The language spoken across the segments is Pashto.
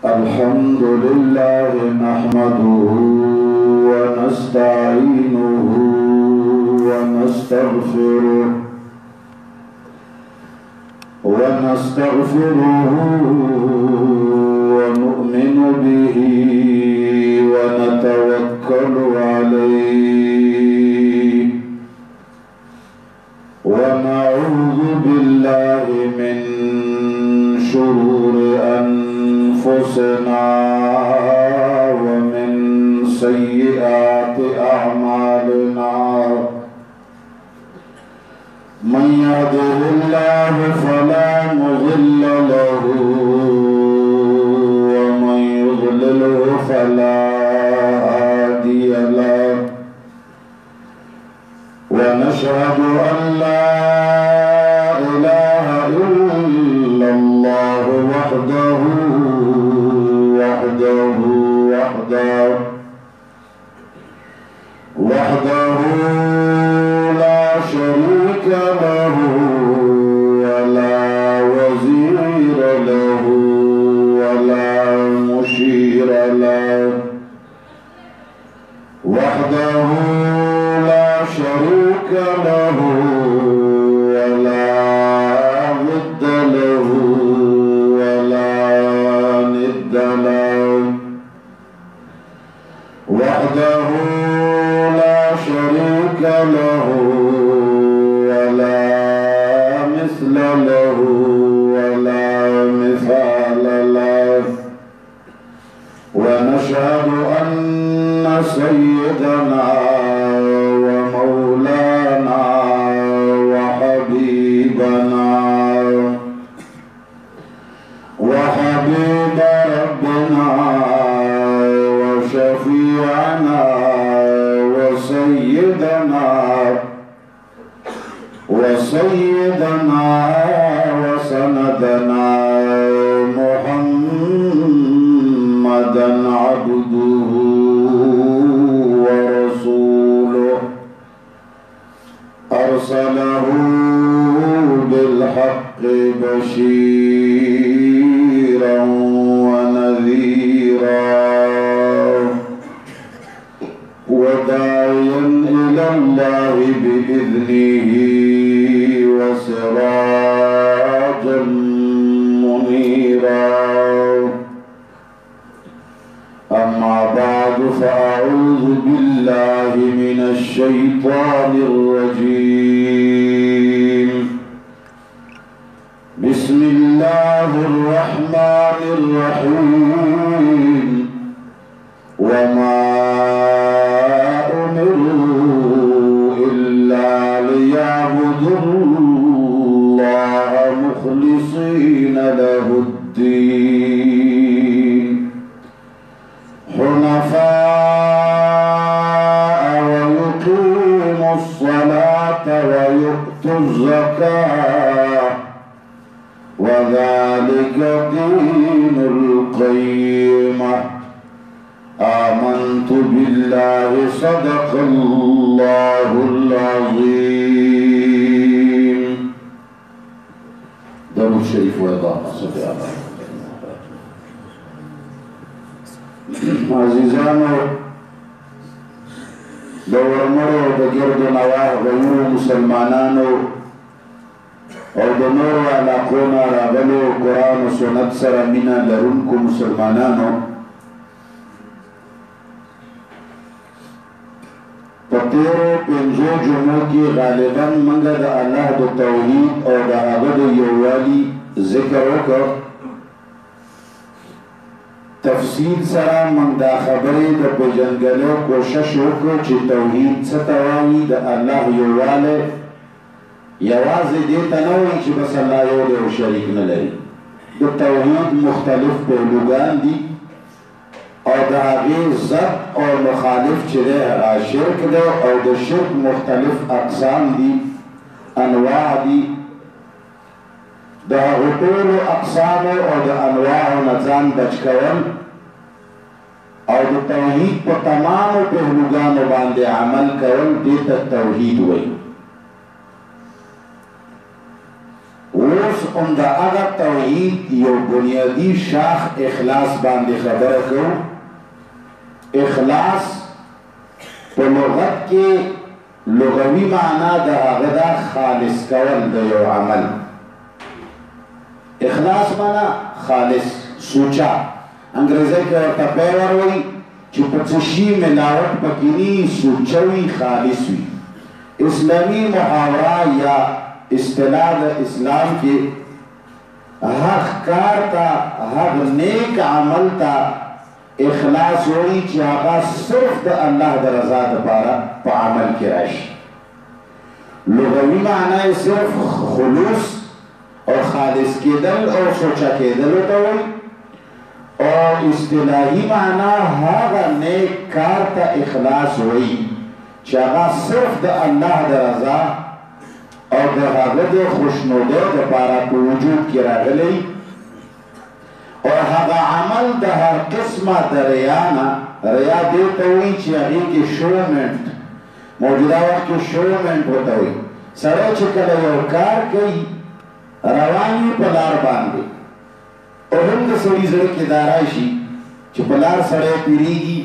الحمد لله نحمده ونستعينه ونستغفره ونؤمن به ونتوكل عليه ونعوذ بالله من شرور أنفسنا ومن سيئات أعمالنا من يهده الله فلا مضل له ومن يضلله فلا هادي له ونشهد أن لا إله إلا الله وحده لا شريك له ولا وزير له ولا مشير له وحده لا شريك له ولا ضد له ولا ند له وحده لا شريك له ولا مثل له ولا مثال له ونشهد أن سيدنا ومولانا وحبيبنا وحبيب ربنا وشفيعنا وسيدنا وسندنا محمدا عبده ورسوله أرسله بالحق بشيرا ونذيرا وداعيا إلى الله بإذنه وسراجا منيرا أما بعد فأعوذ بالله من الشيطان الرجيم بسم الله الرحمن الرحيم وما الله مخلصين له الدين حنفاء ويقيموا الصلاة ويؤتوا الزكاة وذلك دين القيمة آمنت بالله صدق الله العظيم. درود شریف و اضافه صلی الله عزیزانو دورمرو د گرد و نواح غیرو مسلمانانو او د نورو علاقونا راغلو قرآن و سنت سره مینه لرونکو مسلمانانو پتیرو پنځو جمعو کې غالبا منګه د الله د توحید او د هغه د یووالي ذکر وکړ. تفصیل سره من دا خبرې د پیژندلو کوشش وکړو چې توحید څه ته وایي، د الله یووالی یوازې دې ته نه وایي چې بس الله یو دی او شریک نه لري. د توحید مختلف پهلوګان دي او د هغې ضد او مخالف چې دی هغه شرک دی او د شرک مختلف اقسام دي، انواع دي. د هغو ټولو اقسامو او د انواعو نه ځان بچ کول او د توحید په تمامو پهلوګانو باندې عمل کول دې ته توحید وایي. اوس هم دا اغا توحید یو بنیادی شاخ اخلاص باندې خبره کو. اخلاص په لغت کې لغوي معنا د هغه دا خالص کول د یو عمل. اخلاص معنا خالص سوچا. انګریزي کې ورته پیور وایي چې په څه شي ملاوت پکې نه سوچوي خالص وي. اسلامی محاورہ یا اصطلاح د اسلام کې حق کار تا حق نیک عمل تا اخلاص وایي چې هغه صرف د الله د رضا دپاره په عمل کې راشي. لغوي معنا یې صرف خلوص او خالص کېدل او سوچه کېدل ته وایي، او اصطلاحي معنا هغه نیک کار ته اخلاص وایي چې هغه صرف د الله د رضا او د هغه د خوشنودۍ دپاره په وجود کې راغلی، او هغه عمل د هر قسمه د ریا نه، ریا دې ته وایي چې هغې کې شومنټ موجوده وخت کې شومنټ ورته وایي. سړی چې کله یو کار کوي روان وي په لار باندې، او هم د سړي زړه کې دا راشي چې په لار سړی تېرېږي،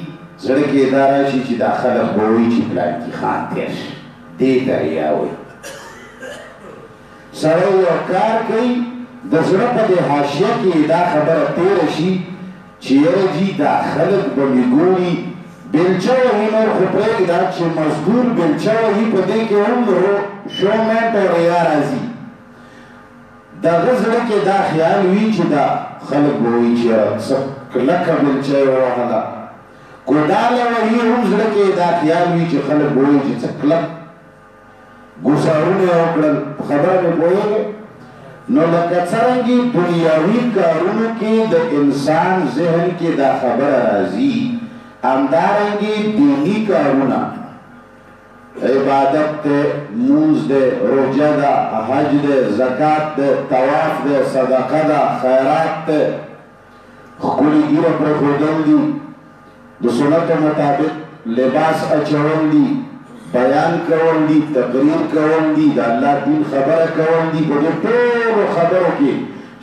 زړه کې دا راشي چې دا خلک به وایي چې پلانکي خان تېر شي، دې ته ریا وایي. سړی یو کار کوي د زړه په دې حاشیه کې دا خبره تېره شي چې یاره جي دا خلک به مې ګوري، بیلچه وهي نور خو پرېږده چې مزدور بیلچه وهي په دې کې هم شومنټ او ریا راځي. د هغه زړه کې دا خیال وي چې دا خلک به وایي چې څه کلکه بیلچه یې ووهله. ګوداله وهي هم زړه کې دا خیال وي چې خلک به وایي چې څه کلک ګوسارونه یې وکړل. خبره مې پوهېږې؟ نو لکه څرنګې دنیاوي کارونو کې د انسان ذهن کې دا خبره راځي، همدارنګې دیني کارونه، عبادت ده، مونځ ده، روژه ده، حج ده، زکات ده، طواف ده، صدقه ده، خیرات ده، ښکلې ږیره پرېښودل دي، د سنتو مطابق لباس اچول دي، بیان کول دي، تقریر کول دي، د الله دین خبره کول دي. په دې ټولو خبرو کې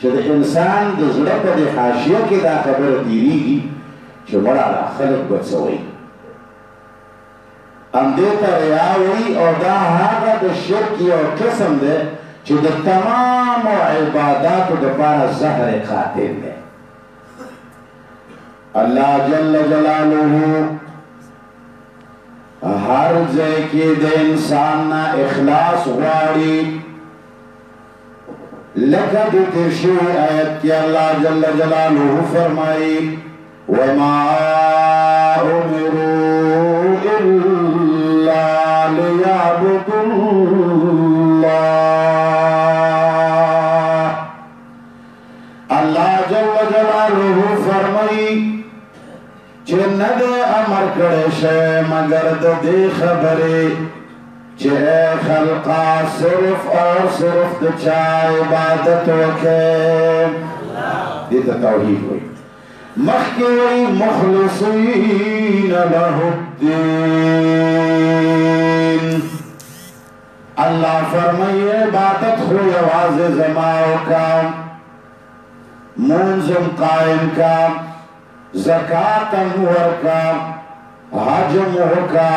چې د انسان د زړه په دې حاشیه کې دا خبره تېرېږي چې مړه دا خلک به څه وایي، همدې ته ریا وایي. او دا هغه د شرک یو قسم دی چې د تمامو عباداتو دپاره زهر قاتل دی. الله جل جلاله هر ځای کې د انسان نه اخلاص غواړي. لکه د تېر شوي آیت کې الله جل جلاله فرمایي وما امروا الا ليعبدوا الله. الله جل جلاله فرمایي چې نه د امر کړی شی مګر د دې خبرې چې ای خلقا صرف او صرف د چا عبادت وکړئ. دې ته توحید وایي. مخکې وایي مخلصین له الدین. الله فرمایي عبادت خو یوازې زما وکړه، مونځ هم قایم کړه، زکات هم ورکا، حج هم وکا،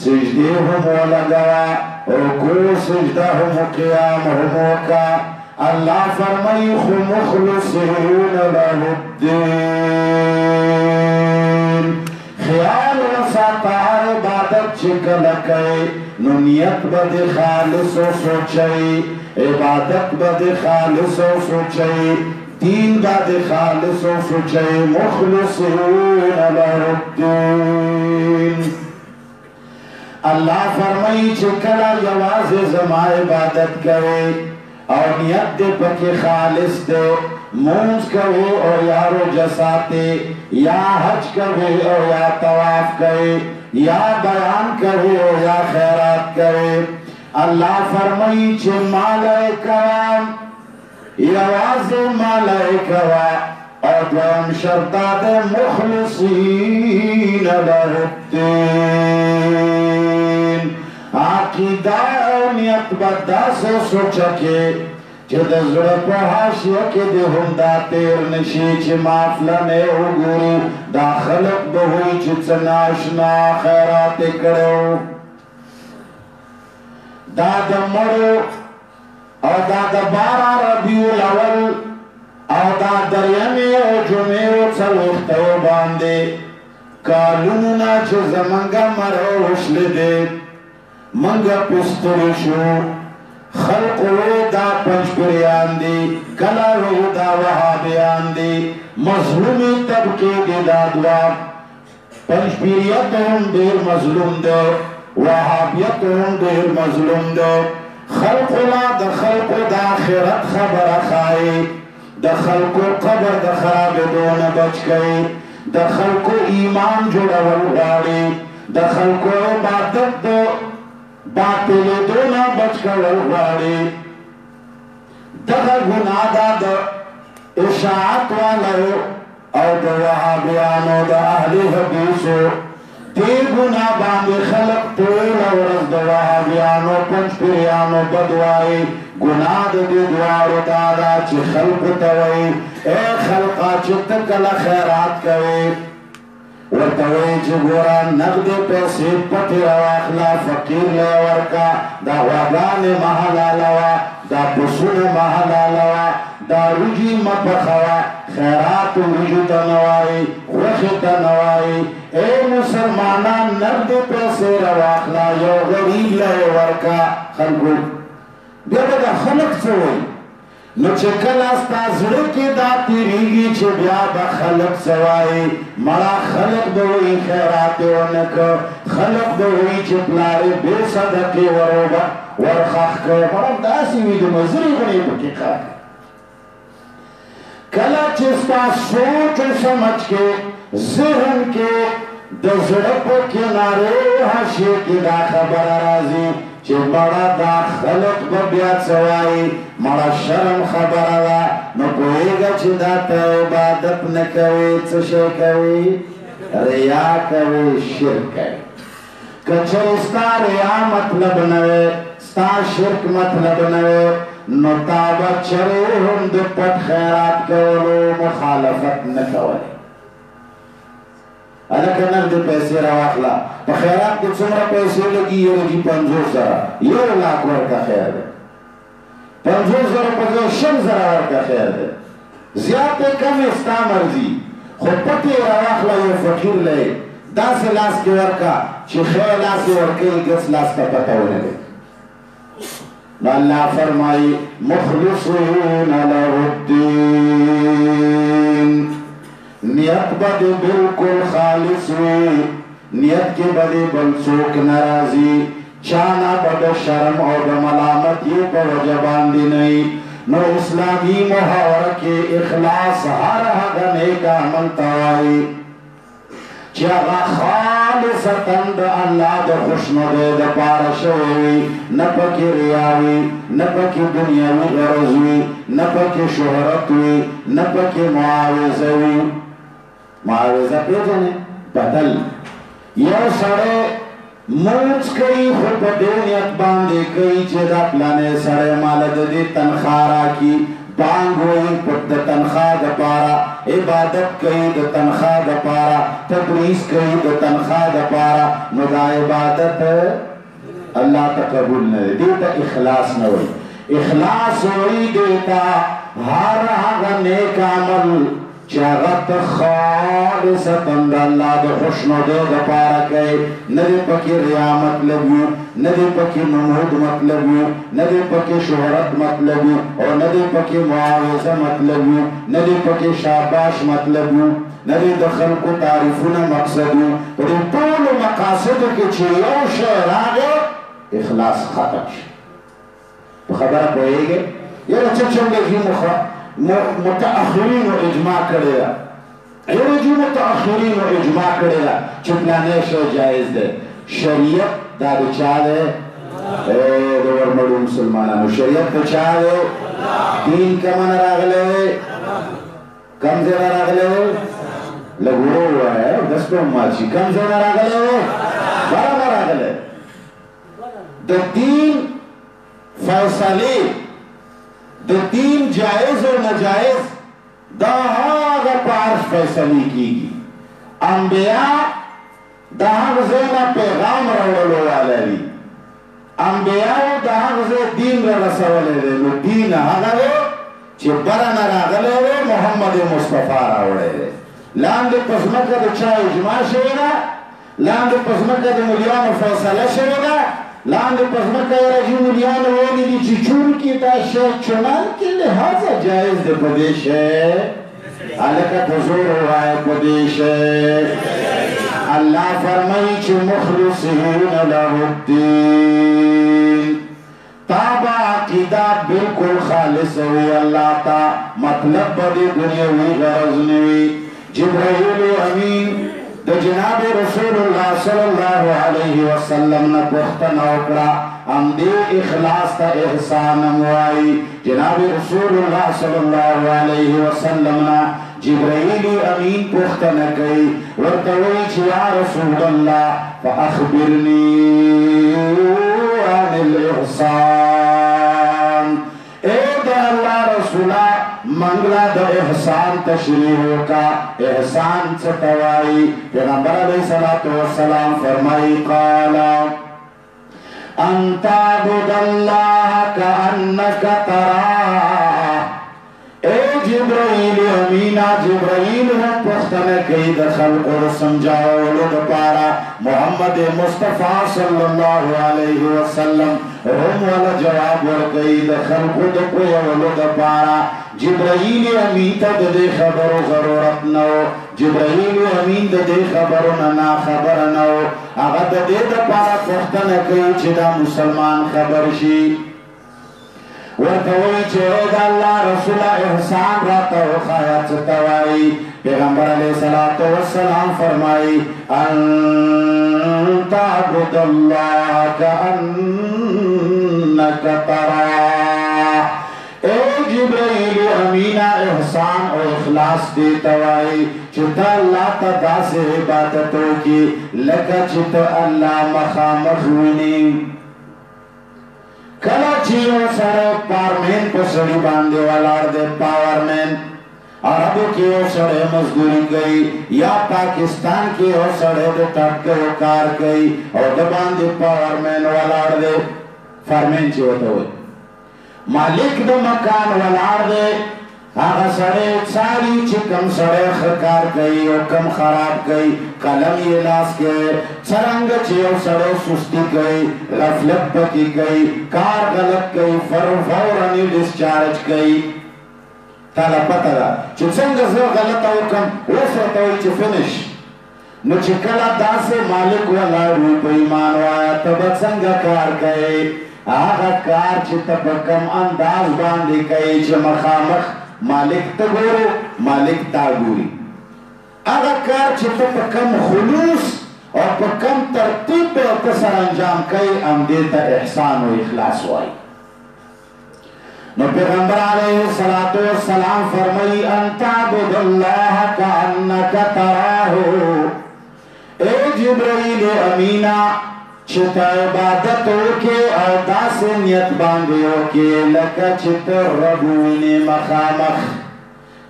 سجدے هم ولگوا، رکوع سجدہ هم قیام هم وکا. اللہ فرمائی خو مخلصین له الدین. خیال وساتا عبادت چکل کئی نو نیت بد خالص و سوچئی، عبادت بد خالص و سوچئی، دین باد خالص و سوچے مخلصین له الدین. اللہ فرمائی چکلا یوازے زما عبادت کرے اور نیت دے پکی خالص دے، مونز کرے اور یا روجہ ساتے، یا حج کرے اور یا طواف کرے، یا بیان کرے اور یا خیرات کرے. اللہ فرمائی چھ مالائکہ یواز ملائکہ اور دوام شرطات مخلصین له الدین. عقیدہ نیت بدا سے سوچا کہ چې د زړه په حاشیه کې دې هم دا تیر نشي چې مافلنې وګوري دا خلق به وایي چې څه ناشنا خیرات یې کړی دا د مړو او دا د 12 ربیع الاول او دا دریمې او جمعې او څلوېښتو باندې کالونو نه چې زمونږه مرو وشلې دی منګه پستړي شو خلق وی دا پنجپریان دی کلا وی دا وحابیان دی مظلومی طبقی دی دادوا پنجپریت هم دیر مظلوم دو وحابیت هم دیر مظلوم دو خلق لا دا خلق دا آخرت خبر خواهی دا خلق قبر دا خراب دون بچ گئی دا خلق ایمان جوڑول غاڑی دا خلق عبادت دو باطل دونا بچ کول غواړي دغه ګناه دا د اشاعت والو او د وهابیانو د اهل حدیثو دې ګناه باندې خلق ټول ورځ د وهابیانو پنځپیرانو بدوایي ګناه د دې دواړو دا ده چې خلق ته وایي اے خلقا چې ته کله خیرات کوئ ورته وایي چې ګوره نغدې پیسې پټې راواخله فقیر له یې ورکه دا غواګانې مه حلالوه دا پسونه مه حلالوه دا وریجې مه پخوه خیرات وریجو ته نه وایي غوښې ته نه وایي ای مسلمانان نغدې پیسې راواخله یو غریب له یې ورکه خلکو بیا به دا خلک څه وایي نو چې کله ستا زړه کې دا تېرېږي چې بیا به خلک څه وایي مړه خلک به وایي خیرات یې ونه کړ خلک به وایي چې پلار یې بې صدقې ورخښ کړ مړه داسې وي د مزرې غوڼې پکې کار کله چې ستا سوچ و سمجھ کې ذهن کې د زړه په کنارې حاشیې کې دا خبره راځي چې مړه دا خلق به بیا څه وایي مړه شرم خبره ده نو پوهېږه چې دا ته عبادت نه کوې څه شی کوې ریا کوې شرک کوې که چېرې ستا ریا مطلب نه وی ستا شرک مطلب نه وی نو تا به چېرې هم د پټ خیرات کولو مخالفت نه کولی الکه نغدې پیسې راواخله په خیرات کې څومره پیسې لګي یو دي 50 زره 1 لاک ورکه خیر دی 50 زره په ځای 100 زره ورکه خیر دی زیاتې کمې ستا مرضي خو پټې راواخله یو فقیر له داسې لاس کې ورکه چې ښه لاس یې ورکوي ګس لاس ته پته ونه لګي نو الله فرمایي مخلصون له الدین نیت بدی بالکل خالص وی نیت کی بدی بل څوک ناراضی چانا بد شرم او د ملامتی په وجه باندې نه نو اسلامی محاوره کې اخلاص هر هغه نیک عمل توای چې هغه خالصتا د الله د خوشنودۍ دپاره شوی وي نه پکې ریا وي نه پکې دنیاوي غرض وي نه پکې شهرت وي نه پکې معاوضه وي معاوضه پیژنې بدل یو سړی مونځ کوي خو په دې نیت باندې کوي چې دا پلانې سړی ماله د دې تنخوا راکړي بانګ وایي د تنخوا دپاره عبادت کوي د تنخوا دپاره تدریس کوي د تنخوا دپاره نو دا عبادت الله ته قبول نه دی دې ته اخلاص نه وایي اخلاص وایي دې ته هر هغه نیک عمل چې هغه ته خالصتا د الله د خوشنودۍ دپاره کوي نه دی پکې ریا مطلب وي نه دی پکې نمود مطلب وي نه دی پکې شهرت مطلب وي او نه دی پکې معاوضه مطلب وي نه دی پکې شاباش مطلب وي نه دی د خلکو تعریفونه مقصد وي په دې ټولو مقاصدو کې چې یو شی راغی اخلاص ختم شي په خبره پوهېږئ یاره څه څنګه ځي متأخرین و اجماع کړی ده یو جو متأخرین و اجماع کړی ده چې پلانې شی جایز ده شریعت دا د چا دی د ورمړو مسلمانانو شریعت د چا دی دین کمن راغلی کم ځای نه راغلی لږ ورو ووایه دس به مات شي کم ځای نه راغلی برابر راغلی د دین فیصلې د دین جائز او ناجائز دا هغه په عرش فیصلې کیږي. انبیاء د هغه ځای نه پیغام راوړلو والا دي، انبیاء د هغه ځای دین را رسولی دی. نو دین هغه دی چې بره نه راغلی دی، محمد مصطفی راوړی دی. لاندې په ځمکه د چا اجماع شوې ده، لاندې په ځمکه د ملیانو فیصله شوې ده، لاندې په ځمکه یې راځي ملیانو ویلي دي چې چونکې دا شی چنانکې لحاظه جایز دی په دې شی هلکه په زور ووایه په دې شی. الله فرمایي چې مخلصین له الدین، تا به عقیده بالکل خالص وي الله ته، مطلب به د دنیوي غرض نه وي. جبرائیل امین د جناب رسول الله صلی الله علیه وسلم نه پوښتنه وکړه، همدې اخلاص ته احسان هم وایي. جناب رسول الله صلی الله علیه وسلم نه جبرائیل امین پوښتنه کوي، ورته وایي چې یا رسول الله فاخبرني عن الاحسان. اے د الله رسوله منګلا د احسان تشریح وکا، احسان څه ته وایي؟ پیغمبر علیه الصلاة والسلام فرمایي قال ان تعبد الله كأنك تراه. اے جبرائیل امینا، جبرائیل هم پوښتنه کوي د خلقو د سمجھاولو دپاره. محمد مصطفی صلی الله علیه وسلم هم ولا جواب ورکوي د خلقو د پوهولو دپاره. جبرائیل امین ته د دې خبرو ضرورت نه و، جبرائیل امین د دې خبرو نه ناخبره نه و، هغه د دې دپاره پوښتنه کوي چې دا مسلمان خبر شي. ورته وایي چې د الله رسوله احسان راته وښایه څه ته وایي؟ پیغمبر علیه الصلاة والسلام فرمایي ان تعبد الله كأنك تراه. اے جبرائیل امینا، احسان او اخلاص دی توایی چې ته الله ته داسې عبادت وکړې لکه چې ته الله مخامخ وینې. کله چې یو سړی پارمین په سړي باندې ولاړ دی، پاورمین عربو کې یو سړی مزدوري کوي، یا پاکستان کې یو سړی د ټاټکیو کار کوي او د باندې پاورمین ولاړ دی، فارمین چې ورته وایي. مالک د مکان ولاړ دی، هغه سړی څاري چې کوم سړی ښه کار کوي او کوم خراب کوي، قلم یې لاس کې. څرنګه چې یو سړی سستی کوي، غفلت پکې کوي، کار غلط کوي، فوراً یې ډسچارج کوي. تاله پته ده چې څنګه زه غلطه وکړم، اوس ورته وایي چې فنش. نو چې کله داسې مالک ولاړ وي په ایمان وایه ته به څنګه کار کوې؟ هغه کار چې ته په کوم انداز باندې کوې چې مخامخ مالک ته ګورې، مالک تا ګوري. هغه کار چې ته په کوم خلوص او په کوم ترتیب ته سره انجام کوي، همدې ته احسان او اخلاص وایي. نو پیغمبر علیه الصلاة والسلام فرمایي ان تعبد الله كأنك تراه. اے جبرائیل امینا، چې ته عبادت وکې او داسې نیت باندې وکې لکه چې ته رب وینې مخامخ.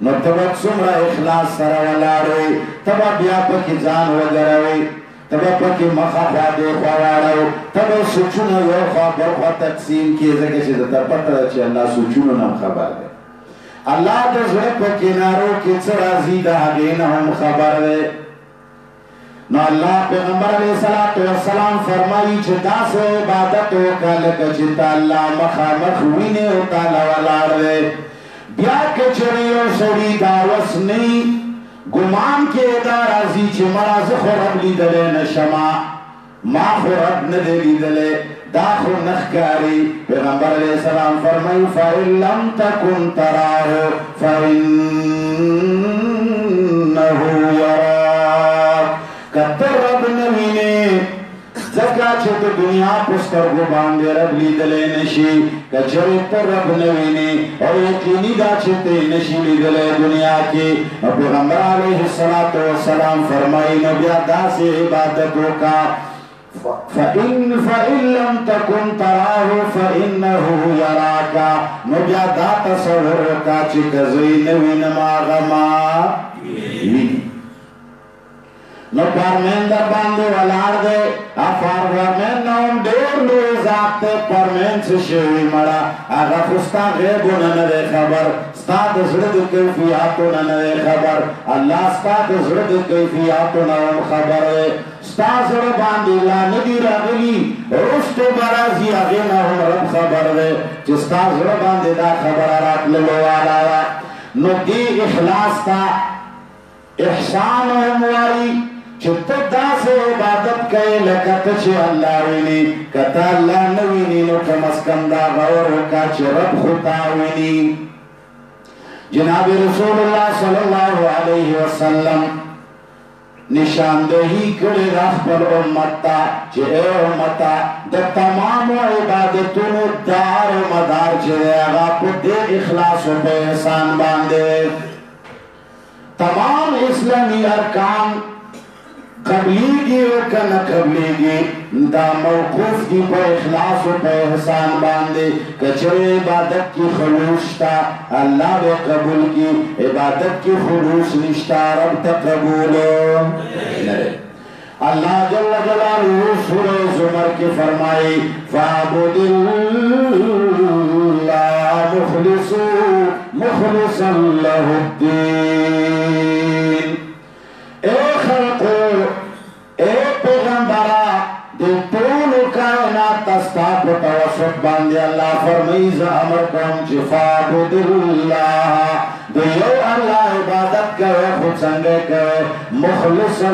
نو ته به څومره اخلاص سره ولاړ وې، ته به بیا پکې ځان وګروې، ته به پکې مخه خوا دېخوا واړو، ته به سوچونه یو خوا بل خوا تقسیم کړې، ځکه چې درته پته ده چې الله سوچونو نه هم خبر دی. الله د زړه په کنارو کې څه راځي د هغې نه هم خبر دی. نو الله پیغمبر علیه الصلاة والسلام فرمایي چې داسې عبادت وکړه لکه چې ته الله مخامخ وینې او تعالی ولاړ دی. بیا که چېرې یو سړي دا وس نه وي، ګمان کې دا راځي چې مړه زه خو رب لیدلی نه شمه، ما خو رب نه دی لیدلی، دا خو نه ښکاري. پیغمبر علیه السلام فرمایي فإن لم تکن تراه فإنه یراک. که ته رب نه وینې، ځکه چې د دنیا په سترګو باندې رب لیدلی نه شي. که چېرې ته رب نه وینې او یقیني دا چې ته یې نه شي لیدلی دنیا کې، نو پیغمبر علیه الصلاة والسلام فرمایي نو بیا داسې عبادت وکړه فإن لم تكن تراه فإنه يراك. نو بیا دا تصور کا چې کزوی نوی نما غما نو پرمین در باندې ولاړ دی. پرمین نوم ډېر لوی ذات دی. پرمین څه شوي مړه هغه خو ستا غیبونه نه دی خبر، ستا د زړه د کیفیاتونه نه دی خبر. الله ستا د زړه د کیفیاتونه هم خبر دی. ستا زړه باندې لا نه دي راغلي، وروسته به راځي هغې نه هم رب خبر دی چې ستا زړه باندې دا خبره راتللو والا وه. نو دې اخلاص ته احسان هم وایي چې ته داسې عبادت کوې لکه ته چې الله ویني. که ته الله نه ویني نو کم از کم دا غور وکړه چې رب خو تا ویني. جناب رسول الله صلی الله علیه وسلم نشاندهی کړې ده خپل امت ته چې ای امته د تمامو عبادتونو دار و مدار چې دی هغه په دې اخلاص و په احسان باندې. تمام اسلامی ارکان قبلیگی و کن قبلیگی دا موقوف دی پا اخلاص و پا احسان باندے. کچر عبادت کی خلوص تا اللہ بے قبول کی، عبادت کی خلوص نشتا رب تا قبول نرے. اللہ جل جلالہ سورہ زمر کی فرمائی فَعْبُدِ اللَّهَ مُخْلِصًا لَهُ الدِّينَ. اے خلقو اے پیغمبرہ دے طول کائنات تستاپ توسط باندے اللہ فرمائی زامر کم چی فَعْبُدِ اللَّهَ دے یو اللہ عبادت کرے خود سنگے کرے مخلصا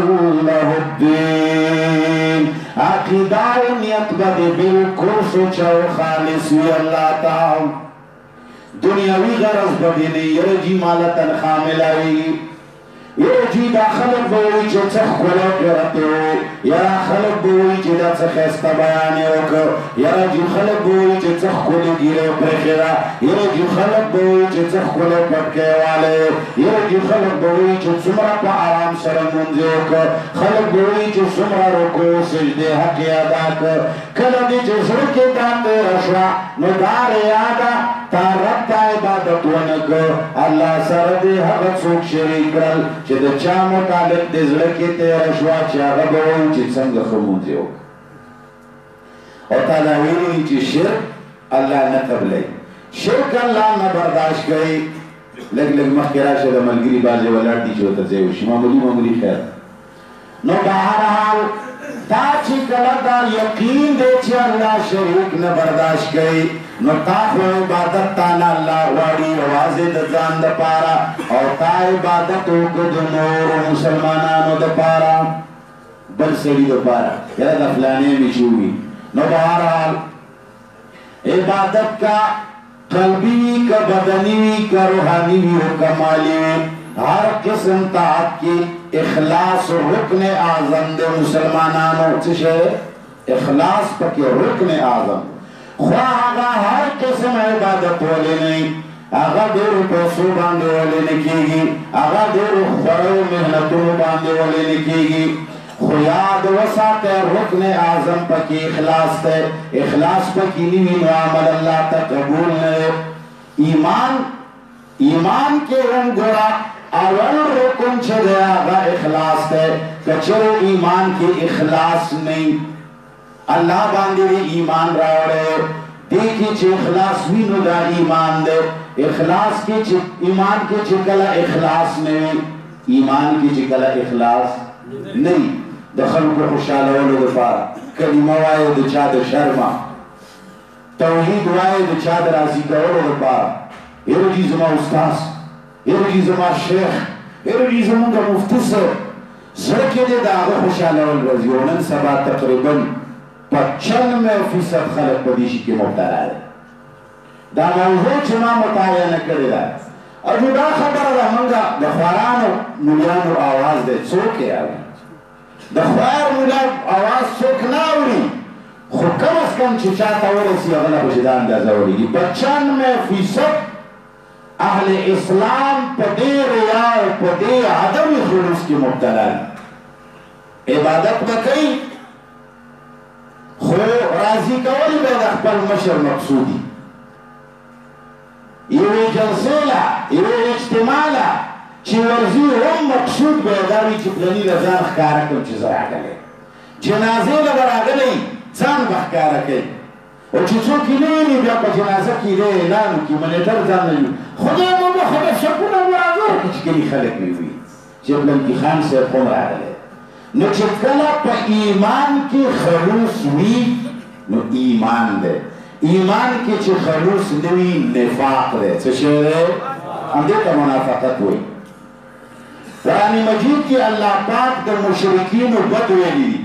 لہ الدین عقیدہ و نیت بدے بالکل سوچو خالصی اللہ تعالی. دنیاوی غرض بدے نہیں یرجی مالا تنخواہ ملائی یو جی دا خلق بوئی چه چخ کلو کرتے ہو یا خلق بوئی چه دا چخ استا بیانے ہوکو یا جی خلق بوئی چه چخ کلو گیرے پرخیرا یا جی خلق بوئی چه چخ کلو پٹکے والے یا جی خلق بوئی چه سمرا پا آرام سر منزے ہوکو خلق بوئی چه سمرا رکو سجدے حقی ادا کر کلا دی چه سرکی داتے رشوا نو دار یادا تا رب تا عبادت ونکو اللہ سر دی حقت سوک شریک کرل چې د چا متعلق د زړه کې تېره شوه چې هغه به وایي چې څنګه ښه مونځ یې وکړه. او تعالی ویلي چې شرک الله نه قبلوي، شرک الله نه برداشت کوي. لږ لږ مخکې راشه د ملګري بعضې ولاړ دي چې ورته ځای وشي معمولي خیر. نو بهرحال دا چې کله دا یقین دی چې الله شریک نه برداشت کوي نو تا خو عبادت تانا اللہ غواړي یوازې د ځان دپاره او تا عبادت وکړه د نورو مسلمانانو دپاره بل سړي دپاره یاره د فلانې مې چې وي. نو بهرحال عبادت کا قلبی وی کا بدنی وی کا روحانی وی و کا مالی وی ہر قسم طاعت کی اخلاص رکن اعظم دے مسلمانانو چشے اخلاص پکی رکن اعظم. خواہ آگا ہر قسم عبادت والے نہیں آگا دیرو پیسو باندے والے نکی گی آگا دیرو خورو محنتوں باندے والے نکی گی. خیاد وسات رکن اعظم پکی اخلاص تے اخلاص پکی نیوی معامل اللہ تا قبول نئے. ایمان کے ہم گوڑا اول رکن چھدے آگا اخلاص تے کچر ایمان کی اخلاص نہیں اللہ باندے ایمان راوڑے دیکھی چھے اخلاص بھی نو دا ایمان دے اخلاص کی چھے ایمان کی چھے کلا اخلاص نہیں ایمان کی چھے کلا اخلاص نہیں. دخل کو خوشحال اولو دفارا کلمہ وائے دا چاد شرما توحید وائے دا چاد رازی کا اولو دفارا ایرو جی زمان استاس ایرو جی زمان شیخ ایرو جی زمان دا مفتس زرکی دے دا آغا خوشحال اول رازی اونن سبا تقریباً 95% خلق پدیشی کی مبتلا ہے. دا موضوع چما مطالعہ نہ کرے دا اجو دا خبر دا منگا دا خوارانو ملیانو آواز دے چوکے آوی دا خوار ملیان آواز چوک ناوری خود کم از کم چچاتا ورسی اغلا بشدان دا زوری 95% اہل اسلام پدے ریاء پدے عدم خلوص کی مبتلا ہے. عبادت بکئی خو راضی کول به د خپل مشر مقصودی یوې جلسې له یوې اجتماع له چې ورځي هم مقصود به دا وي چې پلني له ځان ښکاره کړم چې زه راغلی جنازې له به راغلی ځان به ښکاره کوي او چې څوک یې نه ویني بیا په جنازه کې دی اعلان وکړي منیټر ځان نه وي خدای مو به خدای شکونه برابر کړي چې کلي خلک مې وي چې پلنکي خان صاحب هم راغلی نو چې کله په ایمان کې خلوص وي نو ایمان دی ایمان کې چې خلوص نه وي نفاق دی څه شی دی همدې ته منافقت وایي قرآن مجید کې الله پاک د مشرکینو بد ویلي دي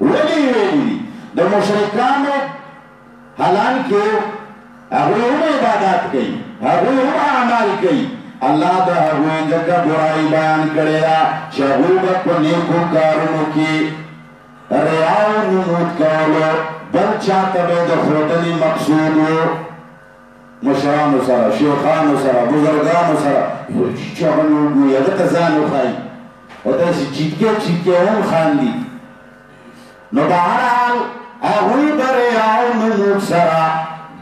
ولې ویلي دي د مشرکانو حالانکه هغوی هم عبادات کوي هغوی هم اعمال کوي الله د هغوی ځکه برایي بیان کړې ده چې هغوی به په نیکو کارونو کې ریا او نمود کولو بل چاته به د ښودنې مقصود و مشرانو سره شیخانو سره بزرګانو سره چې هغه وګوري هغه ته ځان وښایي او داسې چیټکې چیټکې هم خاندي نو بهرحال هغوی به ریا او نمود سره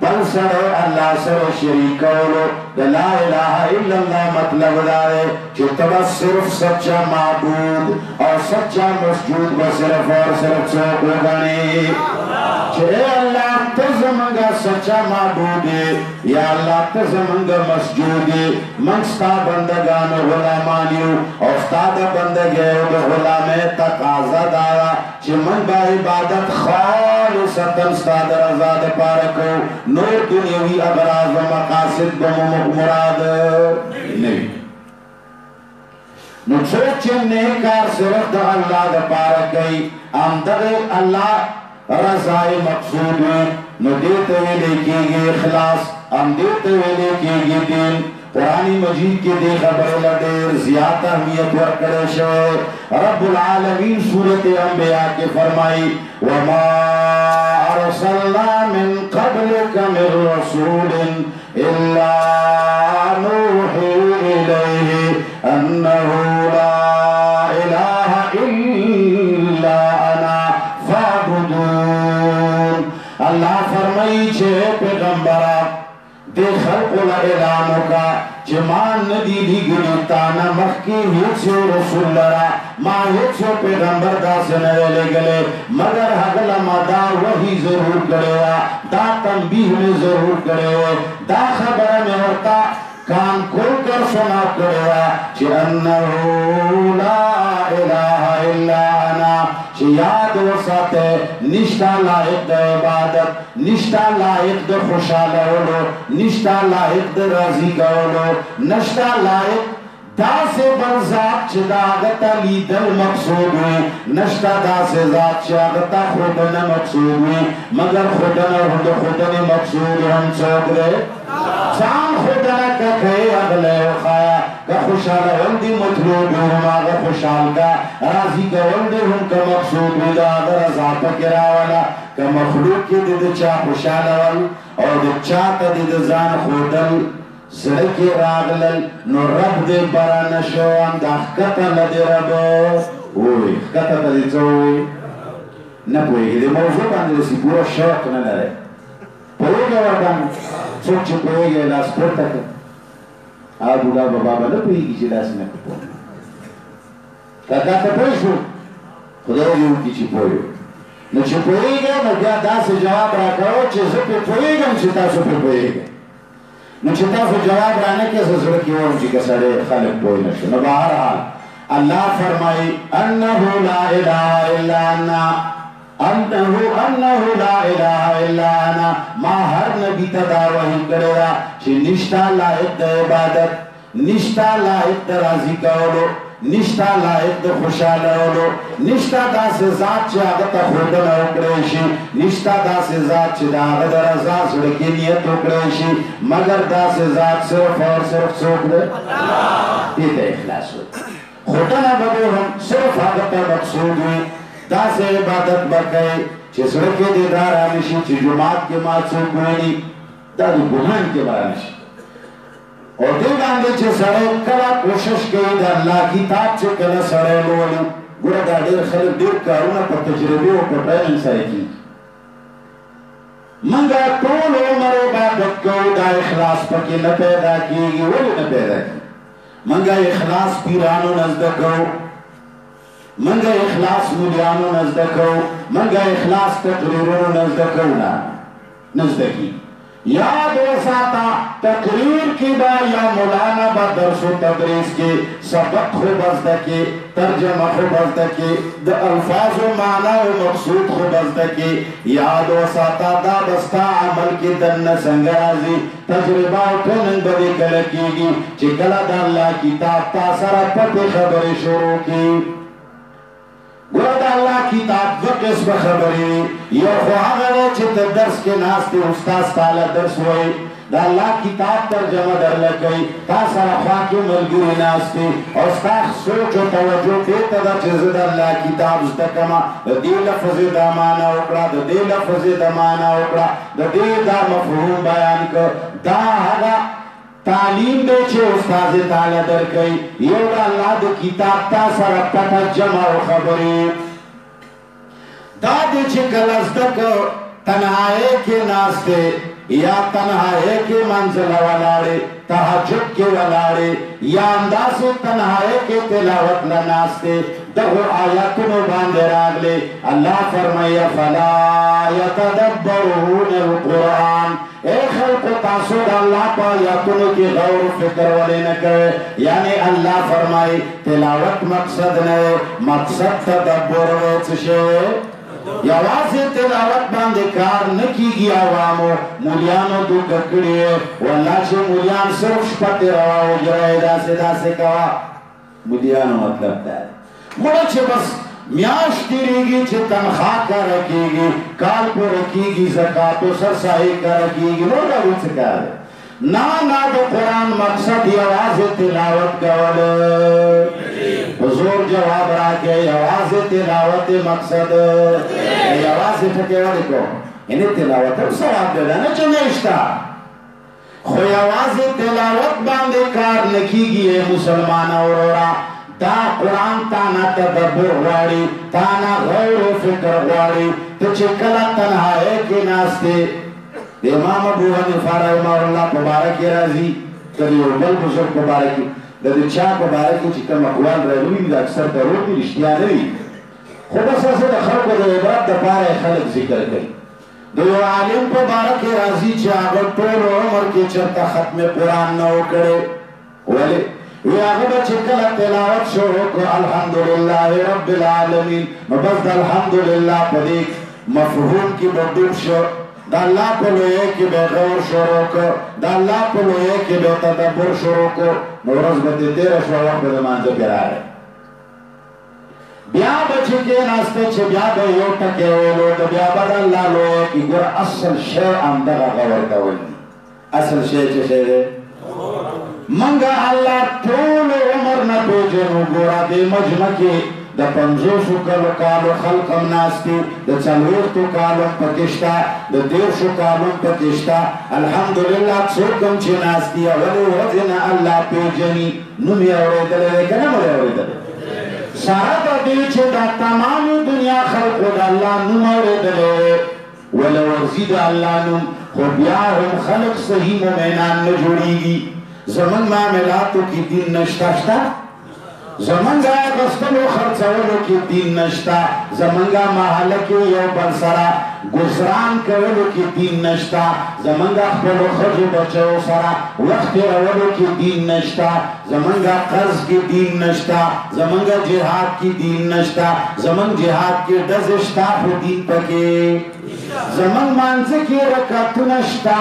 بل سره الله سره شریک کولو د لا اله الا الله مطلب دا دی چې ته صرف سچا معبود او سچا مسجود به صرف اور صرف څوک وګڼې چې الله ته زمونږ سچا معبود یا الله ته زمونږ مسجود موږ ستا بندګان غلامان یو او ستا د بندګۍ او د غلامۍ تقاضا دا ده چې موږ به عبادت خالصتا ستا د رضا دپاره کوو نور دنیوي اغراض و مقاصد به مو مراد نه وي نو څوک چې نیک کار صرف د الله دپاره کوي همدغه الله رضای مقصود وي نو دې ته ویلی کېږي اخلاص هم دې ته ویلی کېږي دین قرآن مجید کې دې خبرې له ډېر زیات اهمیت ورکړی شوی رب العالمین سورت انبیاء کې فرمایي وما ارسلنا من قبلك من رسول الا نوحي الیه انه لا اله الا انا فاعبدون الله فرمایي چې پیغمبره دې خلقو له اعلان وکړه چې ما نه دي لېږلي تا نه مخکې هېڅ یو رسول لره ما هېڅ یو پیغمبر داسې نه دی لېږلی مګر هغه له ما دا وحي ضرور کړې وه دا تنبیه مې ضرور کړی و دا خبره مې ورته کان کول کر سنا کړې وه چې انه لا اله الا انا چې یاد وساته نشتا لایق د عبادت نشتا لایق د خوشالولو نشتا لایق د راضي کولو نشتا لایق داسې بل ذات چې د هغه ته لیدل مقصود وي نشته داسې ذات چې هغه ته ښودنه مقصود وي مګر ښودنه د ښودنې مقصود هم څوک دی ځان ښودنه که کوې اغلی وښایه که خوشحالول دي مطلوب وي هم هغه خوشحال کا راضي کول دي هم که مقصود وي د هغه رضا پکې راوله که مخلوق کې دې د چا خوشحالول او د چا ته دې د ځان ښودل سڑکی راغلل نو رب دے برا نشوان دا خکتا لدی رب اوی خکتا تا دی چوی نپوئیگی دی موضوع باندی رسی پورا شوق نداره پوئیگا وردان سوک چه پوئیگا لاس پورتا کر آبو دا بابا نپوئیگی چه لاس نکپو کتا تا پوئیشو خدا دیو کی چه پوئیو نو چه پوئیگا نو بیا دا سے جواب را کرو چه زپی پوئیگم چه تاسو پی پوئیگا نو چې تاسو جواب رانه کې زړه کې وایي چې سړی خلک پوه نه شي نو بهرحال الله فرمایي انه لا اله الا انا انه لا اله الا انا ما هر نبی ته دا وحی کړی ده چې نشتا لایق د عبادت نشتا لایق د راضي کولو نشتا لایق د خوشالولو نشتا داسې ذات چې هغه ته ښودنه وکړی شي نشتا داسې ذات چې د هغه د رضا زړه کې نیت وکړی شي مګر داسې ذات صرف اور صرف څوک دی دې ته اخلاص وایي ښودنه به هم صرف هغه ته مقصود وي داسې عبادت به کوئ چې زړه کې دې دا رانشي چې جومات کې ما څوک ویني دا د ګمان کې به رانشي او دې باندې چې سړی کله کوشش کوي د الله کتاب چې کله سړی لولي ګوره دا ډېر خلک ډېر کارونه په تجربې او په ټریننګ سره کوي منگا طول عمر عبادت کو دا اخلاص پکی نہ پیدا کیگی ولی نہ پیدا کی منگا اخلاص پیرانو نزدکو منگا اخلاص مولیانو نزدکو منگا اخلاص تقریرونو نزدکو نزدکی یاد وساتا تقریر کی با یا مولانا با درس و تدریس کی سبق خوب ازدکی ترجمہ خوب ازدکی دا الفاظ و معنی و مقصود خوب ازدکی یاد وساتا دا بستا عمل کی دن سنگرازی تجربہ اٹھنن بدی کلکیگی چکلا دا اللہ کتاب تاثر پتی خبر شروع کی گوڑا دا اللہ کتاب دو قسم خبری یو خواہاں چھتا درس کے ناستے استاذ تعالی درس ہوئی دا اللہ کتاب ترجمہ در لگئی تا سارا خواہ کے ملگوی ناستے استاذ سوچ و توجہ دیتا دا چیز دا اللہ کتاب زدکما دا دی لفظ دا مانا اکڑا دا دی لفظ دا مانا اکڑا دا دی دا مفہوم بیان کر دا ہگا تعلیم دے چھے استاذ تعالی در کئی یو دا اللہ دا کتاب تا سارا پتا جمع و خبری دا دے چھے کلزدک تنہائے کے ناستے یا تنہائے کے منزل ولاڑے تحجد کے ولاڑے یا انداز تنہائے کے تلاوت لناستے دہو آیاتنو باندے راگلے اللہ فرمایا فلا یتدبرون القرآن اے خلق تاسود اللہ پا آیاتنو کی غور و فکر والے نہ کرے یعنی اللہ فرمائی تلاوت مقصد نئے مقصد تدبر ویچشے یا واضح تلاوت باندے کار نکی گی عوامو مولیانو دو ککڑیے واللہ چھے مولیان صرف شپتے رواو جرائے دا سے کوا مولیانو مطلب دا ہے مڑا چھے بس میاش تیرے گی چھے تنخواہ کا رکھے گی کال کو رکھے گی زکاة و سرسائی کا رکھے گی مولا وہ چکا ہے نا دو قرآن مقصد یا واضح تلاوت گوال حضور جواب را کے یواز تلاوت مقصد یواز ٹھکے والے کو انہیں تلاوت ہم سواب دے نا چنیشتا خو یواز تلاوت باندے کار نکی گئے مسلمان اورورا تا قرآن تانا تدبر واری تانا غور و فکر واری تو چکلا تنہائے کے ناستے امام ابو حنیفہ رحمہ اللہ مبارکی رازی کلیو بل بزرگ مبارکی دا دا چاپ مبارکی چکا مقوال رہنوی دا اکثر درود دی رشتیاں نوی خود اسا سے دا خلق دا عبرت دا پارے خلق ذکر کری دا یو عالم مبارکی رازی چاگر طول عمر کی چرتا ختم قرآن نو کرے ولی وی آغبا چکل تلاوت شروع کو الحمدللہ رب العالمین مبز دا الحمدللہ پدیک مفہوم کی بدوب شو دا اللہ پلوئے کی بے غور شروع کو دا اللہ پلوئے کی بے تدبر شروع کو نورز بتی تیرہ شروع کو دمانزو کرا رہے بیا بچے کے ناستے چھے بیا دا یو ٹکے ہوئے دا بیا بدا اللہ لوئے کی گر اصل شے اندگا غور کا ہوئی اصل شے چھے شے دے منگا اللہ طول عمر نہ پیجنو گورا دے مجمع کی دا پنزوشو کالو خلقم ناستی دا چلویختو کالو پکشتا دا دیرشو کالو پکشتا الحمدللہ سوکم چی ناستی ولی وزن اللہ پیجنی نمی اوڑے دلے کنا ملے اوڑے دلے سارا دا دیچے دا تمامی دنیا خلقو دا اللہ نم اوڑے دلے ولی وزید اللہ نم خوبیاہم خلق صحیح مومنان نجوڑی گی زمن معاملاتو کی دین نشتاشتا زمنگا غسطلو خرچولو کی دین نشتا زمنگا محلکی یو بنسرا گزران کولو کی دین نشتا زمنگا خپلو خرجو بچو سرا وقت رولو کی دین نشتا زمنگا قرض کی دین نشتا زمنگا جہاد کی دین نشتا زمن جہاد کی ڈزشتا خو دین پکے زمن مانزے کی رکتو نشتا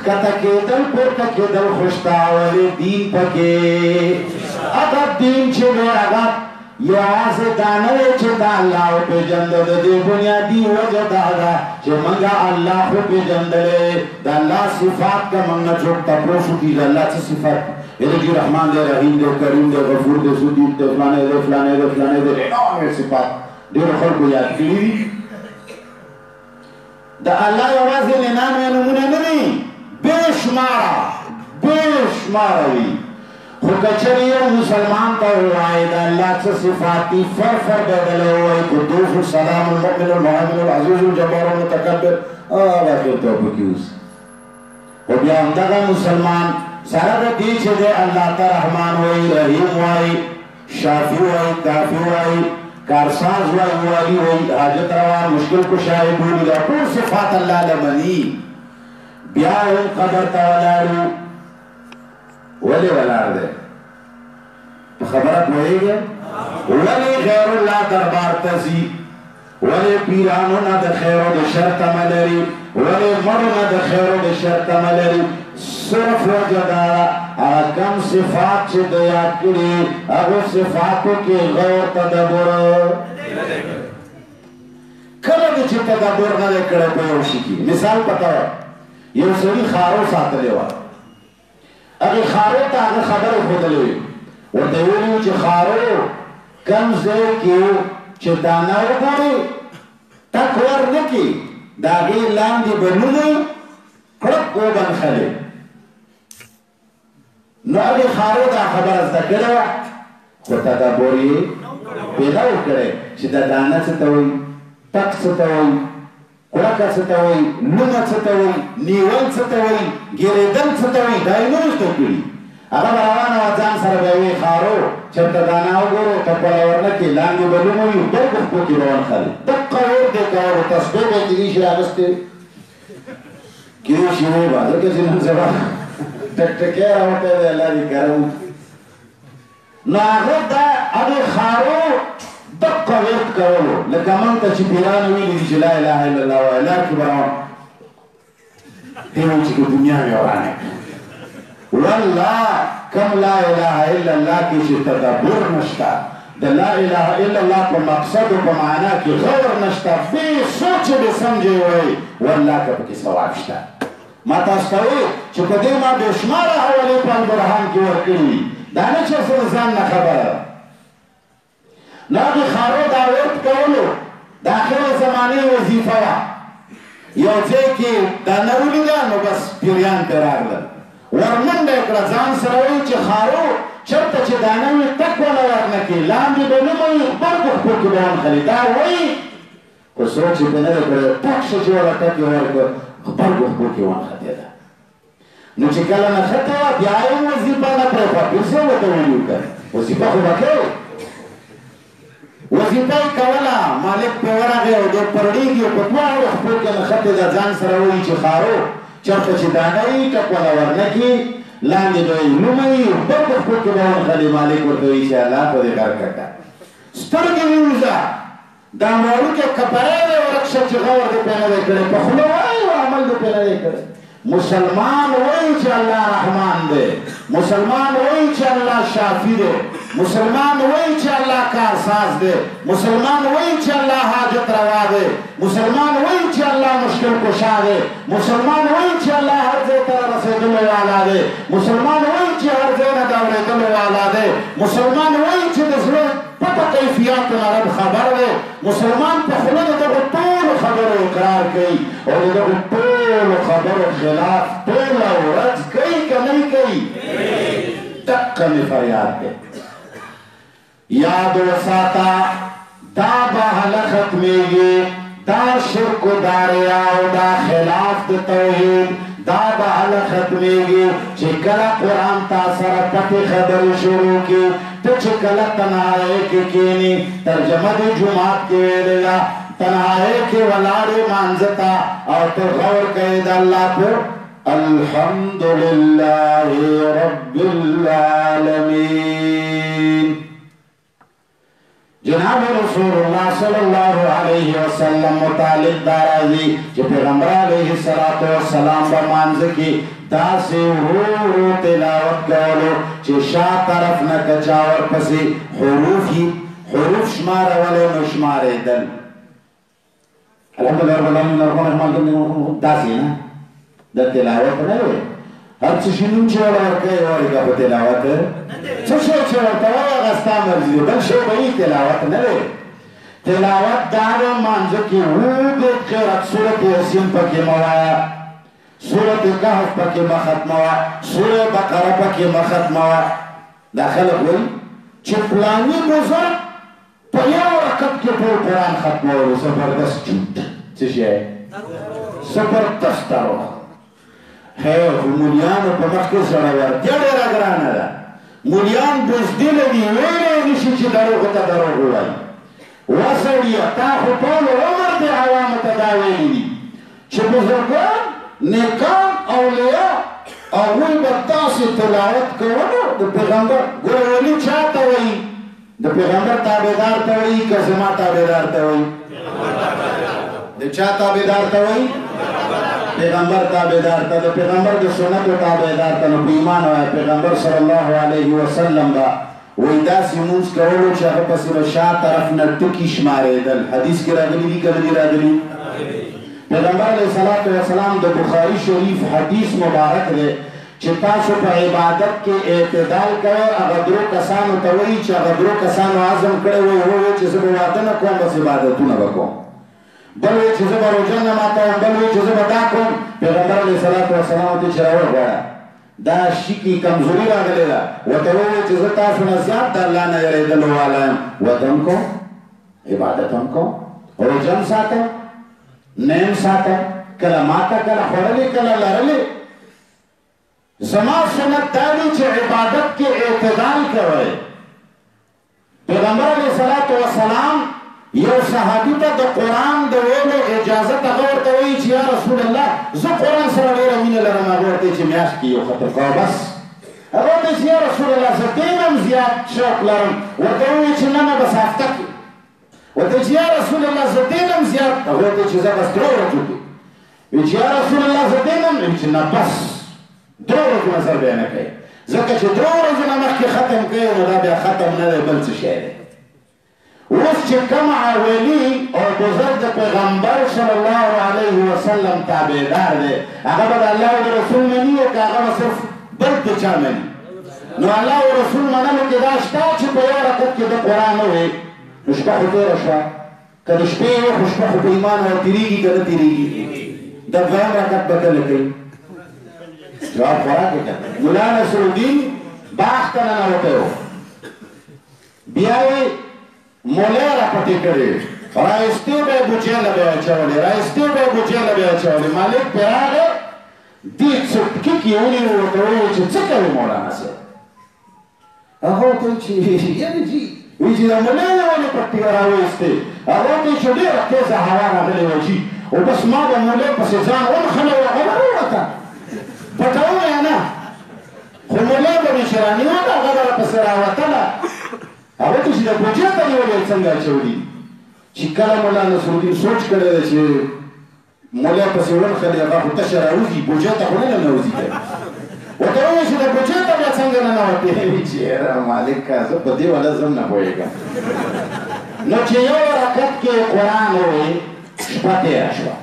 کتا کے دل پورتا کے دل خوشتا والے دین پکے اگر دین چھے بے اگر یہ آز دانوے چھتا اللہ پہ جندل دے بنیادی وجہ دادا چھے منگا اللہ پہ جندلے دا اللہ صفات کا منگا چھوٹا پروشو کی دا اللہ چھے صفات یہ جی رحمان دے رحیم دے کریم دے غفور دے سودیب دے فلانے دے فلانے دے فلانے دے اے صفات دے رخل کو یاد کلی دا اللہ یوازی لنامے نمونے نہیں بے شمارا ہوئی خوکچری مسلمان کا ہوئی دا اللہ سے صفاتی فر بدلے ہوئی قدوس السلام المؤمن المحمد العزیز الجبار المتکبر باقی تو پکیوس و بیا همدغه مسلمان سره د دې چې دی الله ته رحمان وایي رحیم وایي شافی وایي کافی وایي کارساز وایي والی وایي حاجت روا مشکل کشای بولي دا ټول صفات الله لمني بیا هم قبر ته ولاړو ولې ولاړ دی په خبره پوهېږې ولې غیر الله دربار ته ځي ولې پیرانو نه د خیر او د شر تمه لري ولې مړو نه د خیر او د شر تمه لري صرف وجه دا هغه کم صفات چې د یاد کړي هغو صفاتو کې غور تدبر کله دې چې تدبر نه دی کړی په یو شي کې مثال پته وه یو سړي خارو ساتلی وه هغې خارو ته هغه خبرې ښودلې وې ورته ویلي وو چې خارو کم ځای کې چې دانه وګورې ټک ور نه کړي د هغې لاندې به نومې کړک وبنښلې نو هغې خارو دا خبره زده کړې وه خو تدبر یې پیدا وکړی چې دا دانه څه ته وایي ټک څه ته وایي کړکه څه ته وایي نومه څه ته وایي نیول څه ته وایي ګېرېدل څه ته وایي دا یې نه زده کړي هغه به روانه وه ځان سره به وایي خارو چېرته دانه وګورو ټکوله ورنه کړي لاندې به نوم وي ډېر پښتو کې به ونښلي دقه ور دی کولو تسبیح به یې کېدای شي راغستې کېدای شي وایي به ځکه چې نن سبا ټکټکۍ راوتی دی الله دې کرم نو هغه دا هغې خارو دقه ورد کولو لکه موږ ته چې پیرانو ویلي دي چې لا اله الا الله وایه لار کې به روان دی وایي چې که دنیا مې ورانه والله کم لا اله الا الله کې چې تدبر نشته د لا اله الا الله په مقصد او په معنا کې غور نشته بې سوچ بې سمجې وایي والله که پکې ثواب شته ما تاسو ته وایي چې په دې ما بې شماره حوالې په البرهان کې ورکړي دا نه چې سره ځان نه خبره ده نو هغې خارو دا ورد کولو د آخرې زمانې وظیفه وه یو ځای کې دا نه ولیده نو بس پیریان پرې راغلل ورمنډه یې کړه ځان سره وایي چې خارو چېرته چې دانه وي ټک ونه ورنه کړي لاندې به نه وي غبرګو خپل کې به ونښلي دا وایي خو سوچ یې پرې نه دی کړی ټک شو چې وله ټک یې ورکړ غبرګو خپل کې ونښتېده نو چې کله نښته وه بیا یې وظیفه نه پرېښوه بېرته ورته ویلي وکړه وظیفه خو به کوې وظیفه یې کوله مالک پرې ورغی او دی پرړېږي او په دواړو خپل کې نښتې ده ځان سره وایي چې خارو چېرته چې دانه وي ټکوله ورنه کړي لاندې به یې نومه وي غبرګو خپل کې به ونښلي مالک ورته وایي چې الله په دې غر کړه سترګې ووځه دا وړوکی کپری دی ورک شه چې غور دې پرې نه دی کړی په خوله وایي او عمل دې پرې نه دی کړی مسلمان وایي چې الله رحمان دی مسلمان وایي چې الله شافی دی مسلمان وایي چې الله کارساز دی مسلمان وایي چې الله حاجت روا دی مسلمان وایي چې الله مشکل کشا دی مسلمان وایي چې الله هر ځای ته رسېدلو والا دی مسلمان وایي چې هر ځای نه د اورېدلو والا دی مسلمان وایي چې د زړه پټه کیفیاتو نه رب خبر دی مسلمان په خوله د دغو ټولو خبرو اقرار کوي او د دغو ټولو خبرو خلاف ټوله ورځ کوي که نه کوي دقه مې فریاد دی یاد وساته دا به هله ختمېږي دا شرک و دا ریا او دا خلاف د توحید دا به هله ختمېږي چې کله قرآن تا سره پټې خبرې شروع کړي ته چې کله تنهایۍ کې کښېني ترجمه دې جومات کې ویلې ده تنهایۍ کې ولاړې مانځه ته او ته غور کوې د الله په الحمدلله رب العالمین جناب رسول الله صلی الله علیه وسلم متعلق دا راځي چې پیغمبر علیه السلام په مانځه کې داسې ورو ورو تلاوت کولو چې شا طرف نه که چا ورپسې حروف شمارولې نو شمارېدل الحمدلله رب العالمین داسې نه د تلاوت نه وي هر څه شي نوم چې وله ورکوې ورکه په تلاوت څه شی چې ورته وایي هغه ستا مرضي دی بل شی به یې تلاوت نه دی تلاوت دا دی مانځه کې اوږد قرات سورت یاسین پکې مه وایه سورت کهف پکې مه ختموه سوره بقره پکې مه ختموه دا خلک وایي چې فلاني بزرګ په یو رکعت کې ټول قرآن ختمولو زبردست څه شی زبردست روح ہے مولیانو په مخ کې زړورتیا ډېره ګرانه ده مولیان بزدله دي ویلی نشي چې دروغو ته دروغ ووایي وسړیه تا خو ټول عمر دې عوامو ته دا ویلي دي چې بزرګان نیکان اولیاء هغوی به تاسې تلاوت کولو د پیغمبر ګوره ولي چا ته وایي د پیغمبر تابعدار ته وایي که زما تابعدار ته وایي د چا تابعدار ته وایي پیغمبر تابعدار ته د پیغمبر د سنتو تابعدار ته نو په ایمان وایه پیغمبر صلی الله علیه وسلم به وایي داسې لمونځ کولو چې هغه پسې به شا طرف نه ټکي شمارېدل حدیث کې راغلي دي که نه دي راغلي پیغمبر علیه الصلاة والسلام د بخاري شریف حدیث مبارک دی چې تاسو په عبادت کې اعتدال کوئ هغه درو کسانو ته وایي چې هغه درو کسانو عزم کړی وایي وایي چې زه به واده نه کوم بس عبادتونه به کوم بل وایي چې زه به روژه نه ماتوم بل وایي چې زه به دا کوم پیغمبر علیه الصلاة والسلام ته چې راوغواړه دا شي کمزوري راغلی ده ورته ووایي چې زه تاسو نه زیات د الله نه یېرېدلو والا یم واده هم کوم عبادت هم کوم روژه هم ساتم نیم ساتم کله ماته کله خوړلې کله لرلې زما سنت دا دی چې عبادت کې اعتدال کوئ پیغمبر علیه الصلاة والسلام یو صحابي ته د قرآن د ویلو اجازت هغه ورته وایي چې یا رسول الله زه قرآن سره ډېره مینه لرم هغه ورته وایي چې میاشت کې یو ختم کوه بس هغه ورته وایي چې یا رسول الله زه ډېر هم زیات شوق لرم ورته وایي چې نه نه بس هفته کې ورته وایي چې یا رسول الله زه ډېر هم زیات هغه ورته وایي چې زه بس 3 ورځو کې وایي چې یا رسول الله زه ډېر هم وایي چې نه بس 3 ورځو نظر بیا نه کوي ځکه چې 3 ورځو نه مخکې ختم کوي نو دا بیا ختم نه دی بل څه شی دی اوس چې کوم ولی او بزرګ د پیغمبر صلی الله علیه وسلم تابعدار دی هغه به د الله او د رسول مني او که هغه به صرف بل د چا مني نو الله او رسول منلو کې دا شته چې په یو رکعت کې د قرآن ووایي نو شپه خو تېره شوه که د شپې وي خو شپه خو په ایمان او تېرېږي که نه تېرېږي د دویم رکعت به کله کوي جواب خورا کې کړه ملا نصرالدین باغ ته ننوتی و بیا یې مولی را پټې کړې رایستې به یې بوجۍ له به یې اچولې رایستې به یې بوجۍ له به یې اچولې مالک پرې راغی دې څټکي کې ونیو ورته وویل چې څه کوې مولانا صاحب هغه ورته ویل چې یعنې جي وایي چې د مولی نه ولې پټې راویستې هغه ورته ویل چې ډېره تېزه هوا راغلې وه جي او بس ما به مولی پسې ځان ونښلې وه هغه راووته پټوم یا نه خو مولی به مې چې رانیوله هغه به راپسې راوتله هغه ته چې د بوجۍ ته نیولې څنګه اچولي چې کله مولا نصرالدین سوچ کړی دی چې مولی پسې ونښلي هغه خو تشه راوځي بوجۍ ته خو نه ننوځي دی ورته ووایي چې د بوجۍ ته بیا څنګه ننوتې وایي چې یاره مالکه زه په دې والا زه هم نه پوهېږم نو چې یو رکعت کې قرآن ووایي شپه تېره شوه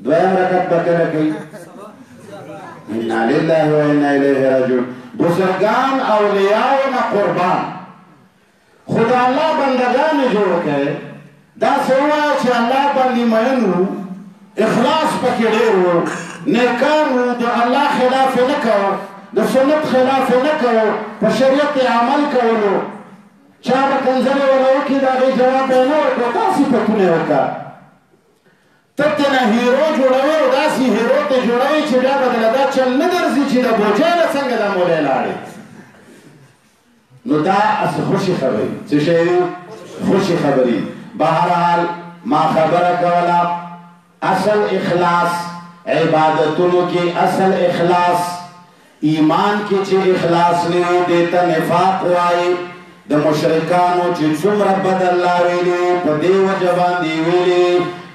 دویم رکعت به کله کوي انا لله و انا الیه راجعون بزرگان اولیاء نه قربان خدا الله بندگان جوړ کړي دا سوال چې الله باندې مین وو اخلاص پکې ډېر وو نیکان وو د الله خلاف نه کوو د سنت خلاف نه کوو په شریعت عمل کولو چا به کنځلې ولا وکړي د هغې جواب یې نه ورکړو داسې پتونه یې وکړه ته تېنه هیرو جوړوي او داسې هیرو ته جوړوي چې بیا به دله دا چل نه درځي چې د بوجۍ نه څنګه دا مولی لاړې نو دا اصل خوشي خبرې څه شی دی خوشي خبرې بهرحال ما خبره کوله اصل اخلاص عبادتونو کې اصل اخلاص ایمان کې چې اخلاص نه وي دې ته نفاق وایي د مشرکانو چې څومره بد الله ویلي په دې وجه باندې ویلي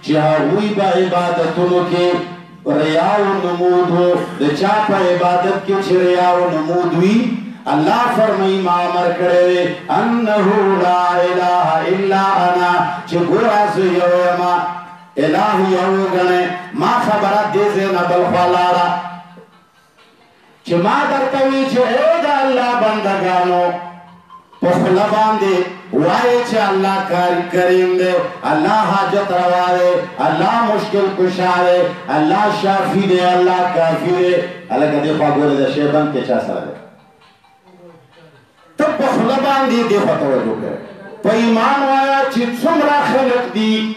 چې هغوی په عبادتونو کې ریا او نمود و د چا په عبادت کې چې ریا او نمود وي الله فرمایي ما امر کړی انه لا اله الا انا چې ګوره زه یو یم الہ یو ګڼئ ما خبره دې ځای نه بل خوا لاړه چې ما درته وي چې ای د الله بندګانو په خوله باندې وایي چې الله کاری کریم دی الله حاجت روا دی الله مشکل کشا دی الله شافي دی الله کافي دی هلکه دې خوا ګوره د شیبند کې چا سره دی ته په خوله باندې دې خوا توجه کوې په ایمان وایه چې څومره خلق دي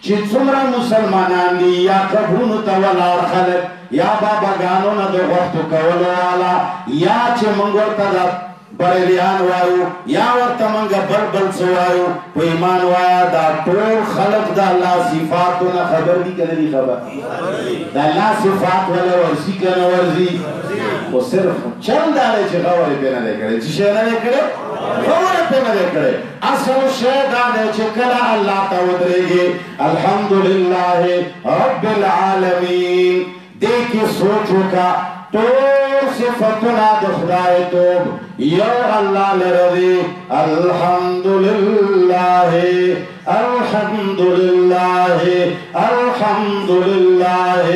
چې څومره مسلمانان دي یا قبرونو ته ولاړ خلک یا باباګانو نه د غوښتو کولو والا یا چې موږ ورته د بریلیان وایو یا ورته موږ بل څه وایو په ایمان وایه دا ټول خلک د الله صفاتو نه خبر دي که نه دي خبر د الله صفات وله ورځي که نه ورځي خو صرف چل دا دی چې غورې پرې نه دی کړی چې شی نه دی کړی غورې پرې نه دی کړی اصل شی دا دی چې کله الله ته ودرېږي الحمدلله رب العالمین دې کې سوچ وکړه ټول صفتونه د خدای توب یو الله لره دی الحمدلله الحمدلله الحمدلله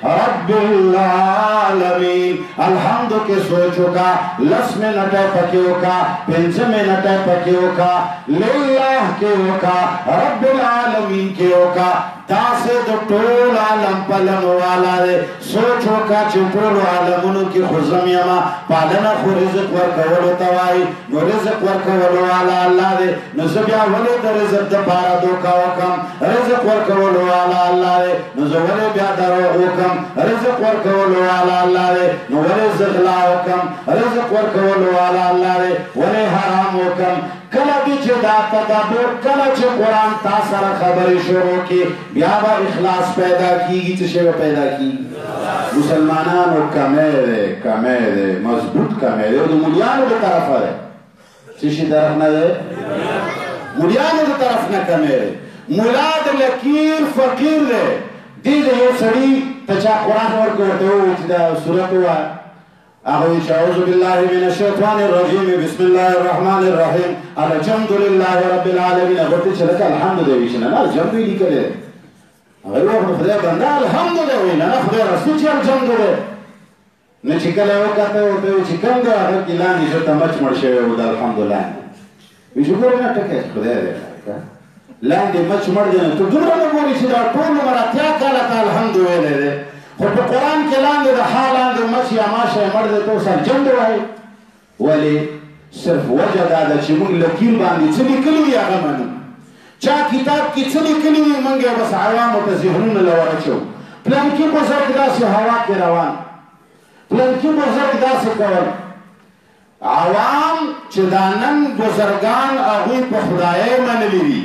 رب العالمین الحمد کې سوچ وکړه 10 منټه پکې وکړه 5 منټه پکې وکړه لله کې وکړه رب العالمین کې وکړه داسې د ټول عالم پالنو والا دی سوچ وکړه چې ټول عالمونو کې خو زم یمه پالنه خو رزق ورکولو ته وایي نو رزق ورکولو والا الله دی نو زه بیا ولې د رزق دپاره دوکه وکړم رزق ورکولو والا الله دی نو زه ولې بیا دروغ وکړم رزق ورکولو والا الله دی نو ولې زه غلا وکړم رزق ورکولو والا الله دی ولې حرام وکړم کله دې چې دا تدبر کله چې قرآن تا سره خبرې شروع کړي بیا به اخلاص پیدا کیږي څه شی به پیدا کیږي مسلمانانو کمی دی مضبوط کمی دی او د مولیانو د طرفه دی څه شي طرف نه دی مولیانو د طرف نه کمی دی مولا د لکیر فقیر دی دې د یو سړي ته چا قرآن ورکړ ورته ووایي چې دا صورت ووایه أعوذ بالله من الشيطان الرجيم بسم الله الرحمن الرحيم الحمد لله رب العالمين قلت لك الحمد لله ويشنا أنا الحمد لله كده غير واحد خدای بنده الحمد لله وين أنا خدای رسول چې الحمد لله نشکل وکاته او ته چې کوم دا هغه کلان دې ته مچ مرشه او دا الحمد لله ویشګور نه ټکه خدای دې لاندې مچ مړ دې ته دومره نه ګوري چې دا ټول مراتیا کاله الحمد لله خو په قرآن کې لاندې د حال لاندې مچ یا ماشه یې مړ دی ته اوس الجند وایي ولې صرف وجه دا ده چې موږ لکیر باندې څه لیکلي وي هغه منو چا کتاب کې څه لیکلي وي موږ یې بس عوامو ته ذهنونه له ورچو پلانکي بزرګ داسې هوا کې روان پلانکي بزرګ داسې کول عوام چې دا نن بزرګان هغوی په خدایۍ منلي دي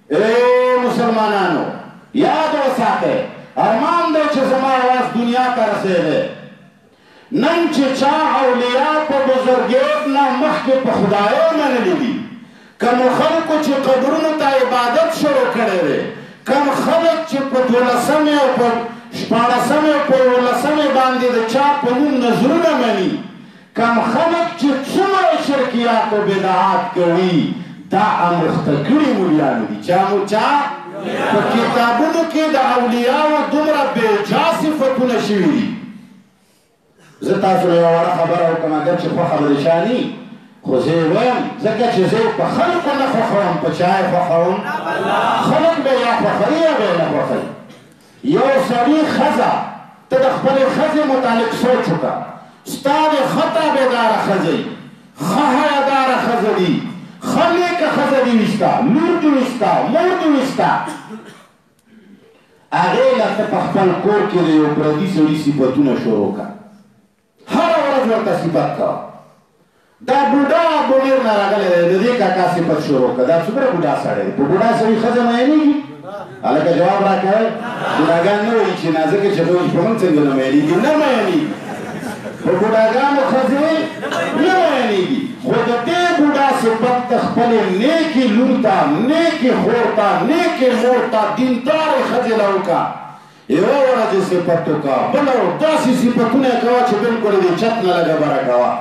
ای مسلمانانو یاد وساتئ ارمان دی چې زما آواز دنیا ته رسېږي نن چې چا اولیاء په بزرګیت نه مخکې په خدایۍ منلي دي کومو خلکو چې قبرونو ته عبادت شروع کړی دی کوم خلک چې په 12مې او په 14مې او په 11مې باندې د چا په نوم نظرونه مني کوم خلک چې څومره شرکیات او بدعات کوي دا اموخته کړي مولیانو دي چا په کتابونو کې د اولیاءو دومره بېجا صفتونه شوي دي زه تاسو له یوه وړه خبره وکړم اګر چې خوښه به د چا نه خو زه یې وایم ځکه چې زه په خلکو نه خوښوم په چا یې خوښوم خلک به یا خوښوي یا به یې نه خوښوي یو سړي ښځه ته د خپلې ښځې متعلق سوچ وکړه ستا د ښه تابعداره ښځې ښه حیاداره ښځه دي خلیک خزدی وشتا لور دی وشتا مور دی وشتا هغې لته په خپل کور کې د یو پردي سړي صفتونه شروع کړه هره ورځ ورته صفت کوه دا بوډا منیر نه راغلی دی د دې کاکا صفت شروع کړه دا څومره بوډا سړی دی په بوډا سړي ښځه میینېږي هلکه جواب راکوئ بوډاګان نه وایي چې نازکه چې ته وایي په موږ څنګه نه میینېږي نه میینېږي په بوډاګانو ښځې نه میینېږي خو د دې بوډا صفت د خپلې نیکې لور ته نیکې خور ته نیکې مور ته دیندارې ښځې له وکړه یوه ورځ یې صفت وکړه بله داسې صفتونه یې کوه چې بلکل د چت نه لږه بره کوه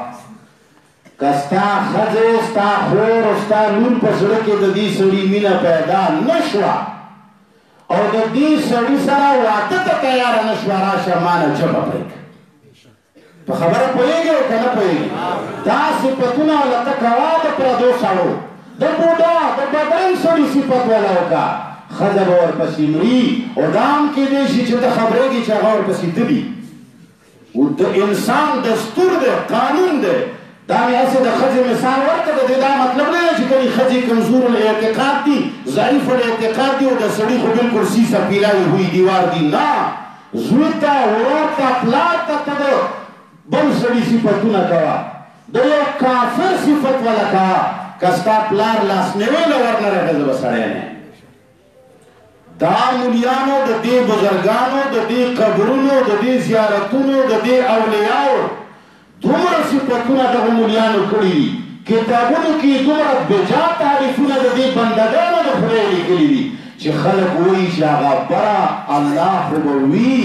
که ستا ښځې ستا خور او ستا لور په زړه کې د دې سړي مینه پیدا نه شوه او د دې سړي سره واده ته تیاره نه شوه راشه مانه جمع پرېږده په خبره پوهېږې او که نه پوهېږې دا صفتونه ولته کوه د پردو سړو د بوډا د بدرنګ سړي صفت وله وکړه ښځه به ورپسې مري او دا هم کېدی شي چې ته خبرېږې چې هغه ورپسې ته وي د انسان دستور دی قانون دی دا مې هسې د ښځې مثال ورکړه د دې دا مطلب نه دی چې کلي ښځې کمزور الاعتقاد دي ضعیف الاعتقاد دي او د سړي خو بلکل سیسه پیلاوي هوی دیوار دي نه زوی ته ورور ته پلار ته ته د بل سړي صفتونه کوه د یو کافر صفت وله کوه که ستا پلار لاسنیوی له ورنه راکړه زه به سړی نه دا مولیانو د دې بزرګانو د دې قبرونو د دې زیارتونو د دې اولیاو دومره صفتونه دغه مولیانو کړي دي کتابونو کې دومره بجا تعریفونه د دې بندګانو د خدای لیکلي دي چې خلک وایي چې هغه بره الله خو به وي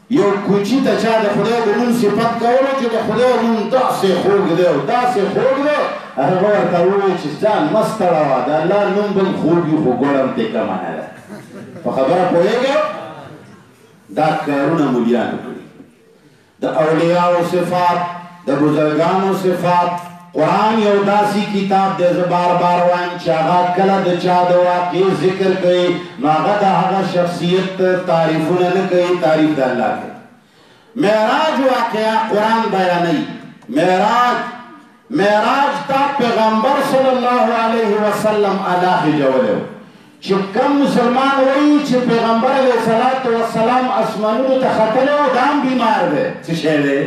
یو کوچي ته چا د خدای د نوم صفت کولو چې د خدای نوم داسې خوږ دی او داسې خوږ دی هغه ورته ووایي چې ځان مه ستړوه د الله نوم به م خوږ وي خو ګوړم دې کمه نه ده په خبره پوهېږې دا کارونه مولیانو کړي د اولیاءو صفات د بزرگانو صفات قرآن یو داسی کتاب دی زه بار بار وایم چې هغه کله د چا د واقع ذکر کوي نو هغه د هغه شخصیت تعریفونه نه کوي تعریف د الله کوي معراج واقعه قرآن بیانوي معراج تا پیغمبر صلی الله علیه وسلم الله جوړو چې کوم مسلمان وایي چې پیغمبر علیه السلام اسمانونو ته ختلی و دا هم بیمار دی څه شی دی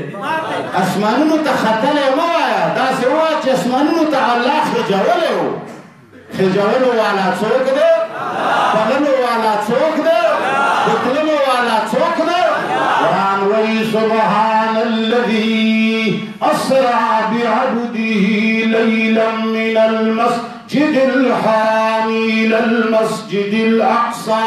اسمانونو ته ختلی مه وایه داسې ووایه چې اسمانونو ته الله خجولی و خجولو والا څوک دی بغلو والا څوک دی بتللو والا څوک دی قرآن وایي سبحان الذي اسرع بعبده ليلا من المسجد الحرام إلى المسجد الأقصى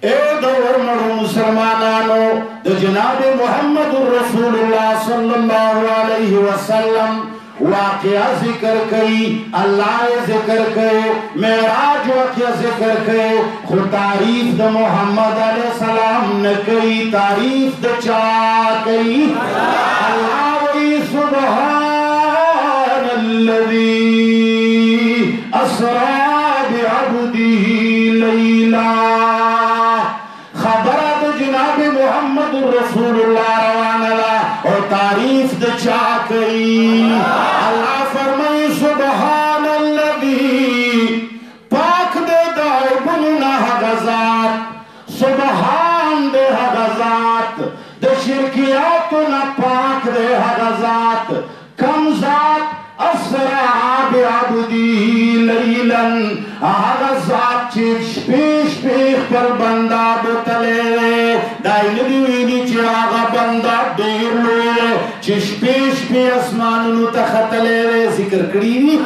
اے دور مرو مسلمانانو د جناب محمد رسول الله صلی الله علیه وسلم واقعہ ذکر کئی اللہ ذکر کئی معراج واقعہ ذکر کئی خو تعریف د محمد علیہ السلام نکئی تعریف د چا کئی اللہ وی سبحان الذی اسرا بعبده لیلا خبر د جناب محمد رسول اللہ روانلا اور تعریف د چا کئی اللہ فرمائی سبحان الذی پاک دے دائبننا حغزات سبحان دے حغزات دے شرکیاتنا پاک دے حغزات کم ذات اسرع بعبدی لیلن حغزات چیز پیش پر بندہ بتلے دائی ندیوینی چی آغا بندہ دیر لوئے چیش پیش پی اسمانونو تختلے ذکر کریوی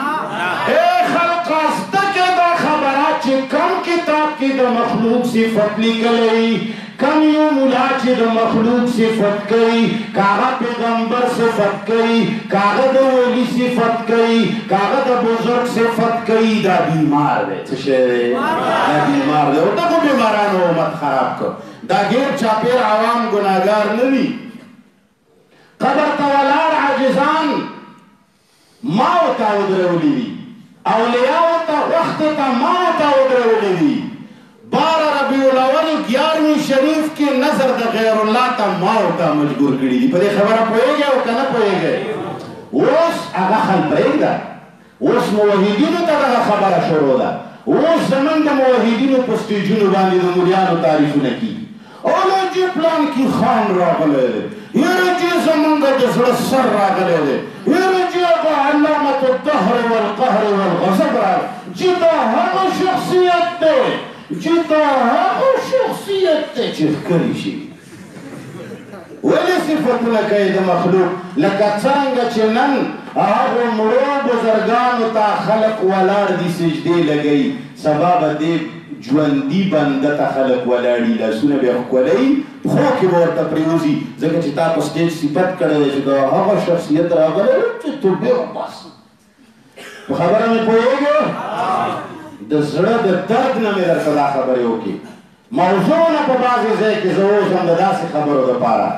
اے خلق استکے دا خبرات چی کم کتاب کی دا مخلوق صفت لکلئی کم یو ملا چی دا مخلوق صفت کئی کاغا پیغمبر صفت کئی کاغا دا ولی صفت کئی کاغا دا بزرگ صفت کئی دا بیمار دے چشے دا بیمار دے او دا کو بیمارانو امت خراب کر دا گیر چاپیر عوام گناہگار نوی قبر تولار عجزان ماو تا ادرولی دی اولیاء تا وقت تا ماو تا ادرولی دی 12 ربیع الاول 11ویں شریف کی نظر دا غیر اللہ تا ماو تا مجبور کری دی پدے خبرہ پوئے گئے او کنا پوئے گئے اوس اگا خل پریگ دا اوس موحیدینو تا دا خبرہ شروع دا اوس زمن دا موحیدینو پسٹیجونو باندی دا ملیانو تعریفو نکی اولا جی پلان کی خان را گلے دے یہ جی زمانگا جسر سر را گلے دے یہ جی اگا علامت الدہر والقہر والغضب را جیتا ہم شخصیت دے جیتا ہم شخصیت دے چیز کریشی ولی صفت لکای دا مخلوق لکا چانگا چنن آغا مرو بزرگانو تا خلق والار دی سجدے لگئی سباب دے جواندی بندتا خلق ولاړی لاسونه بیا ښکلوي پښو کې به ورته پرېوځي ځکه چې تا په سټیج صفت کړی دی چې د هغه شخصیت راغلی چې تو بیا بس په خبره مې پوهېږې د زړه د درد نه مې درته دا خبرې وکړي موضوع نه په بعضې ځای کې زه اوسم د داسې خبرو دپاره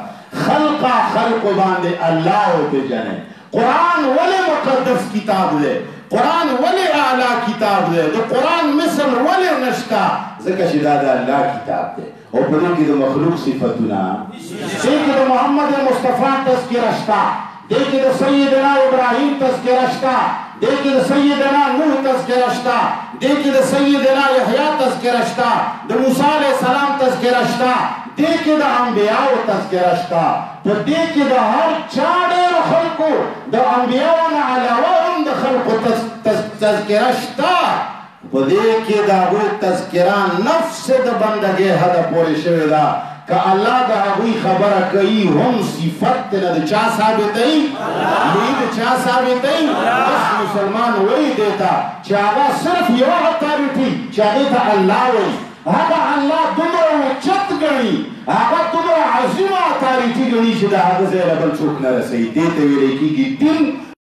خلقه خلقو باندې الله وپېژنئ قرآن ولې مقدس کتاب دی قرآن ولی اعلیٰ کتاب دے دو قرآن مثل ولی نشتا ذکر شدہ دا اللہ کتاب دے اور پدے کی دو مخلوق صفتنا ایک دو محمد مصطفیٰ تذکر اشتا دیکھیں دا سیدنا ابراہیم تذکرہ شتا، دیکھیں دا سیدنا نوح تذکرہ شتا، دیکھیں دا سیدنا یحییٰ تذکرہ شتا، دا موسیٰ علیہ السلام تذکرہ شتا، دیکھیں دا انبیاء تذکرہ شتا، تو دیکھیں دا ہر چاڑے خلقو دا انبیاء علاوہ ہم دا خلقو تذکرہ شتا، تو دیکھیں دا ہوئی تذکرہ نفس دا بندگی حد پوری شوی دا کہ اللہ دا ہوئی خبر کئی ہم صفت نا دا چاہ ثابتیں یہ دا چاہ ثابتیں اس مسلمان وہی دیتا چاہا صرف یہ حتاری تھی چاہے تا اللہ وہی آگا اللہ دمرا چت گنی آگا دمرا عظیمہ اتاری تھی گنی شدہ آگا زیر ابل چوک نہ رسی دیتے ہوئے کی تین